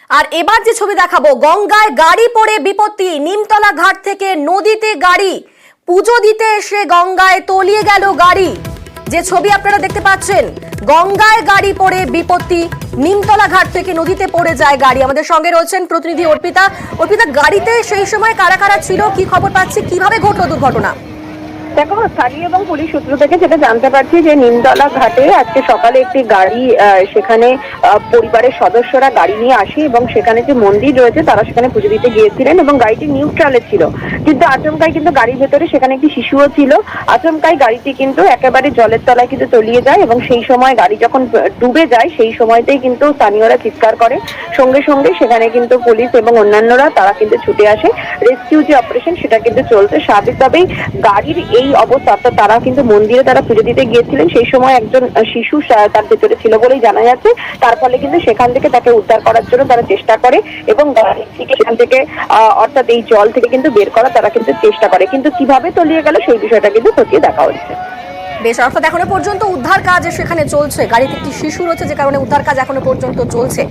আর এবার যে ছবি দেখাবো, গঙ্গায় গাড়ি পড়ে বিপত্তি, নিমতলা ঘাট থেকে নদীতে গাড়ি, পুজো দিতে এসে গঙ্গায় তলিয়ে গেল গাড়ি। যে ছবি আপনারা দেখতে পাচ্ছেন, গঙ্গায় গাড়ি পড়ে বিপত্তি, নিমতলা ঘাট থেকে নদীতে পড়ে যায় গাড়ি। আমাদের সঙ্গে রয়েছেন প্রতিনিধি অর্পিতা। অর্পিতা, গাড়িতে সেই সময় কারা কারা ছিল, কি খবর পাচ্ছি, কিভাবে ঘটলো দুর্ঘটনা? দেখো, স্থানীয় এবং পুলিশ সূত্র থেকে যেটা জানতে পারছি যে নিমতলা ঘাটে আজকে সকালে একটি গাড়ি, সেখানে পরিবারের সদস্যরা গাড়ি নিয়ে আসে এবং সেখানে যে মন্দির রয়েছে তারা সেখানে পুজো দিতে গিয়েছিলেন এবং গাড়িটি নিউট্রালে ছিল, কিন্তু আচমকাই কিন্তু গাড়ির ভেতরে সেখানে একটি শিশুও ছিল। আচমকাই গাড়িটি কিন্তু একেবারে জলের তলায় কিন্তু তলিয়ে যায় এবং সেই সময় গাড়ি যখন ডুবে যায় সেই সময়তেই কিন্তু স্থানীয়রা চিৎকার করে। সঙ্গে সঙ্গে সেখানে কিন্তু পুলিশ এবং অন্যান্যরা তারা কিন্তু ছুটে আসে। রেস্কিউ যে অপারেশন সেটা কিন্তু চলছে। স্বাভাবিকভাবেই গাড়ির এই অবস্থা, তারা কিন্তু মন্দিরে তারা পুজো দিতে গিয়েছিলেন, সেই সময় একজন শিশু তার ভেতরে ছিল বলেই জানা যাচ্ছে। তার ফলে কিন্তু সেখান থেকে তাকে উদ্ধার করার জন্য তারা চেষ্টা করে এবং সেখান থেকে অর্থাৎ এই জল থেকে কিন্তু বের করা তারা কিন্তু চেষ্টা করে, কিন্তু কিভাবে তলিয়ে গেল সেই বিষয়টা কিন্তু খতিয়ে দেখা হচ্ছে। বেশ, অর্থাৎ এখনো পর্যন্ত উদ্ধার কাজ সেখানে চলছে। গাড়িতে একটি শিশু রয়েছে যে কারণে উদ্ধার কাজ এখনো পর্যন্ত চলছে।